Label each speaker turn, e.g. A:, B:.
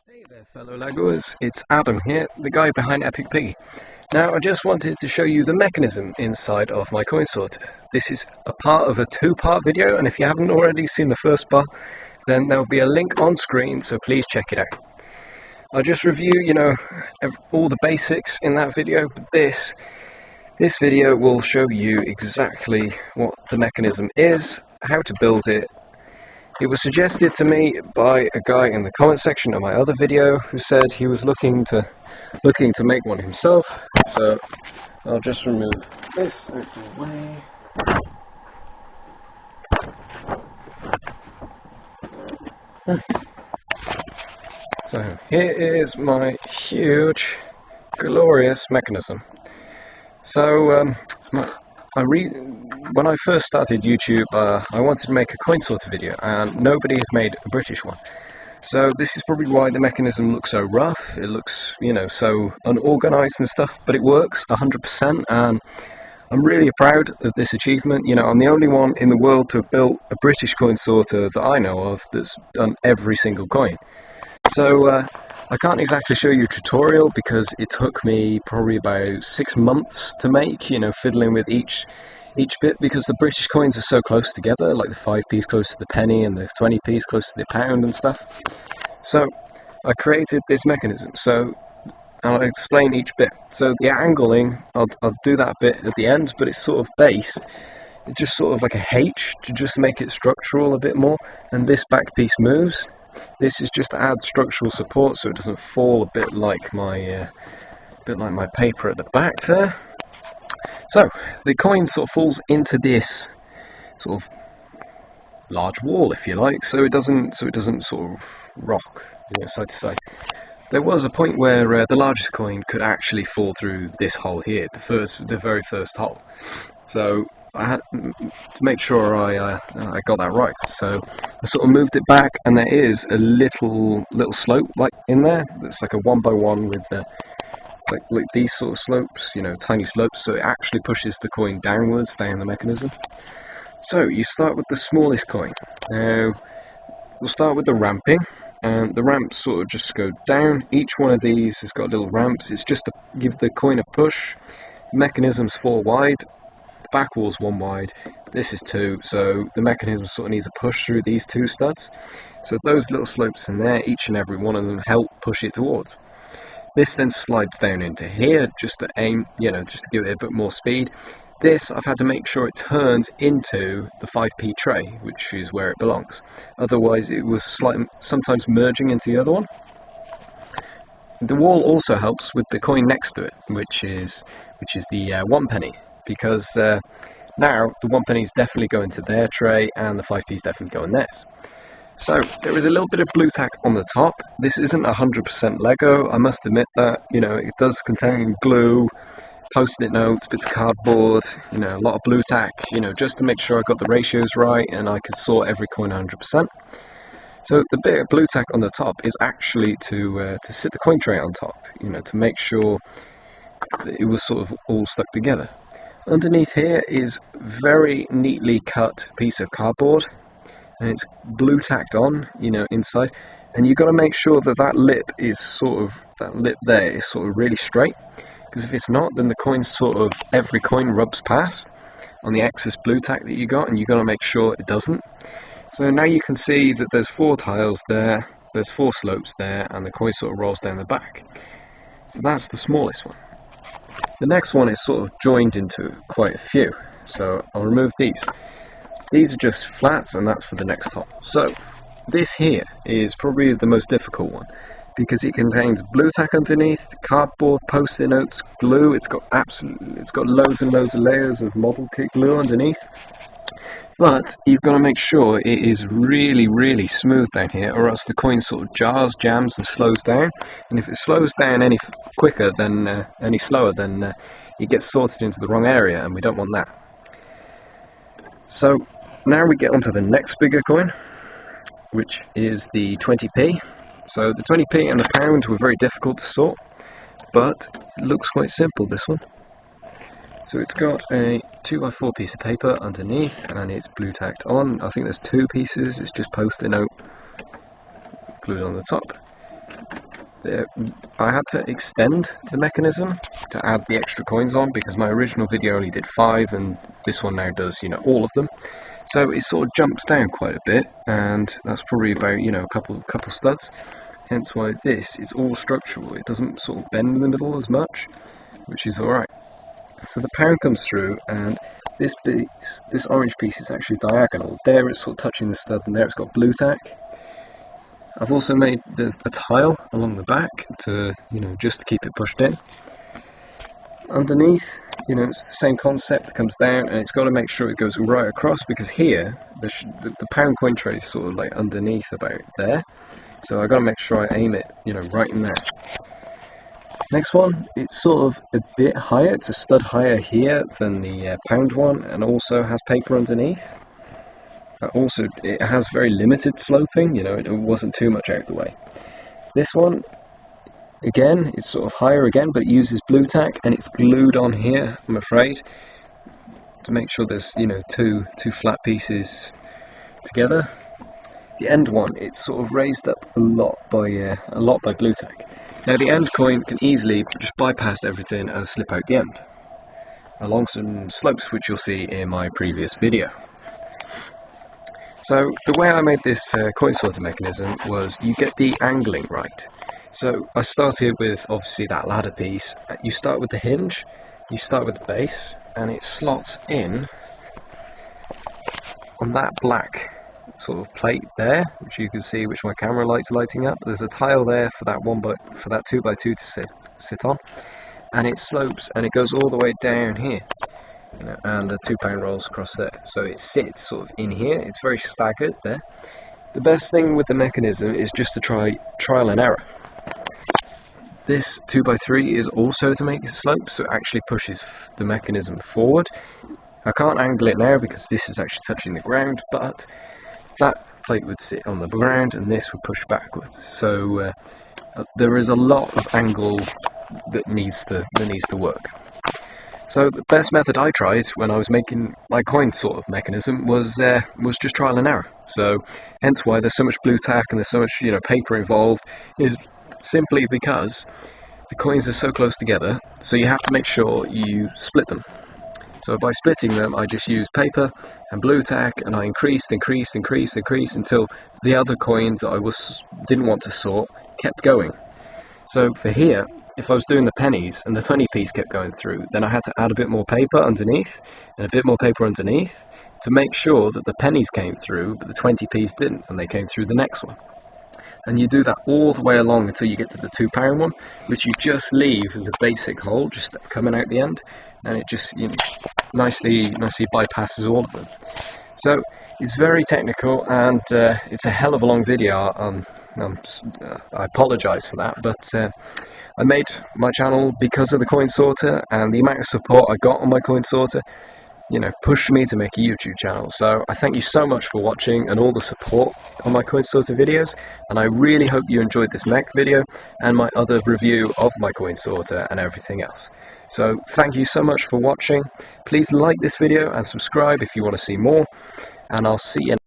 A: Hey there fellow Legoers, it's Adam here, the guy behind Epicpiggy. Now I just wanted to show you the mechanism inside of my coin sorter. This is a part of a two-part video, and if you haven't already seen the first part, then there'll be a link on screen, so please check it out. I'll just review, all the basics in that video, but this video will show you exactly what the mechanism is, how to build it. It was suggested to me by a guy in the comment section of my other video who said he was looking to make one himself, so I'll just remove this out of the way. So here is my huge, glorious mechanism. So when I first started YouTube, I wanted to make a coin sorter video, and nobody had made a British one. So this is probably why the mechanism looks so rough. It looks, so unorganized and stuff, but it works 100%, and I'm really proud of this achievement. I'm the only one in the world to have built a British coin sorter that I know of that's done every single coin. So I can't exactly show you a tutorial because it took me probably about 6 months to make, fiddling with each bit, because the British coins are so close together, like the 5p's close to the penny and the 20p's close to the pound and stuff. So I created this mechanism, so I'll explain each bit. So the angling, I'll do that bit at the end, but it's sort of base. It's just sort of like a H to just make it structural a bit more, and this back piece moves. This is just to add structural support so it doesn't fall, a bit like my paper at the back there. So the coin sort of falls into this sort of large wall, if you like, so it doesn't sort of rock, side to side. There was a point where the largest coin could actually fall through this hole here, the very first hole. So I had to make sure I got that right. So I sort of moved it back, and there is a little slope like in there. That's like a 1x1 with the like these sort of slopes, tiny slopes. So it actually pushes the coin downwards down the mechanism. So you start with the smallest coin. Now we'll start with the ramping, and the ramps sort of just go down. Each one of these has got little ramps. It's just to give the coin a push. The mechanism's 4 wide. Back wall's 1 wide, this is 2, so the mechanism sort of needs a push through these 2 studs. So those little slopes in there, each and every one of them help push it towards. This then slides down into here, just to aim, just to give it a bit more speed. This, I've had to make sure it turns into the 5p tray, which is where it belongs. Otherwise it was sometimes merging into the other one. The wall also helps with the coin next to it, which is the 1 penny. Because now the 1 pennies definitely go into their tray and the 5p's definitely go in theirs. So there is a little bit of blue tack on the top. This isn't 100% Lego, I must admit that. It does contain glue, post-it notes, bits of cardboard, a lot of blue tack, just to make sure I got the ratios right and I could sort every coin 100%. So the bit of blue tack on the top is actually to sit the coin tray on top, to make sure that it was sort of all stuck together. Underneath here is very neatly cut piece of cardboard, and it's blue tacked on, inside. And you've got to make sure that that lip there is sort of really straight, because if it's not, then the coin every coin rubs past on the excess blue tack that you got, and you've got to make sure it doesn't. So now you can see that there's 4 tiles there, there's 4 slopes there, and the coin sort of rolls down the back. So that's the smallest one. The next one is sort of joined into quite a few, so I'll remove these. These are just flats, and that's for the next hole. So this here is probably the most difficult one, because it contains blue tack underneath, cardboard, post-it notes, glue. It's got loads and loads of layers of model kit glue underneath. But you've got to make sure it is really, really smooth down here, or else the coin sort of jams and slows down. And if it slows down any slower, then it gets sorted into the wrong area, and we don't want that. So now we get onto the next bigger coin, which is the 20p. So the 20p and the pound were very difficult to sort, but it looks quite simple, this one. So it's got a 2x4 piece of paper underneath, and it's blue tacked on. I think there's 2 pieces, it's just post-it note glued on the top. I had to extend the mechanism to add the extra coins on because my original video only did 5 and this one now does, all of them. So it sort of jumps down quite a bit, and that's probably about, a couple studs. Hence why it's all structural. It doesn't sort of bend in the middle as much, which is alright. So the pound comes through, and this orange piece is actually diagonal. There it's sort of touching the stud, and there it's got blue tack. I've also made a tile along the back to, just to keep it pushed in. Underneath, it's the same concept. It comes down, and it's got to make sure it goes right across, because here the pound coin tray is sort of like underneath about there. So I got to make sure I aim it, right in there. Next one, it's sort of a bit higher. It's a stud higher here than the pound one, and also has paper underneath. Also, it has very limited sloping. It wasn't too much out the way. This one, again, it's sort of higher again, but it uses blue tack, and it's glued on here, I'm afraid, to make sure there's, two flat pieces together. The end one, it's sort of raised up a lot by blue tack. Now the end coin can easily just bypass everything and slip out the end, along some slopes which you'll see in my previous video. So the way I made this coin sorter mechanism was you get the angling right. So I started with obviously that ladder piece. You start with the hinge, you start with the base, and it slots in on that black sort of plate there, which you can see, which my camera light's lighting up. There's a tile there for that 2x2 to sit on, and it slopes and it goes all the way down here, and the £2 rolls across there. So it sits sort of in here. It's very staggered there. The best thing with the mechanism is just to try trial and error. This 2x3 is also to make it slope, so it actually pushes the mechanism forward. I can't angle it now because this is actually touching the ground, but that plate would sit on the ground and this would push backwards. So there is a lot of angle that needs to work. So the best method I tried when I was making my coin sort of mechanism was just trial and error. So hence why there's so much blue tack and there's so much paper involved, is simply because the coins are so close together, so you have to make sure you split them. So by splitting them, I just used paper and blue tack, and I increased until the other coin that I didn't want to sort kept going. So for here, if I was doing the pennies and the 20 piece kept going through, then I had to add a bit more paper underneath and a bit more paper underneath to make sure that the pennies came through, but the 20 piece didn't, and they came through the next one. And you do that all the way along until you get to the £2 one, which you just leave as a basic hole, just coming out the end, and it just nicely bypasses all of them. So it's very technical, and it's a hell of a long video. I apologise for that, but I made my channel because of the coin sorter, and the amount of support I got on my coin sorter, pushed me to make a YouTube channel. So I thank you so much for watching and all the support on my coin sorter videos, and I really hope you enjoyed this mech video and my other review of my coin sorter and everything else. So thank you so much for watching. Please like this video and subscribe if you want to see more, and I'll see you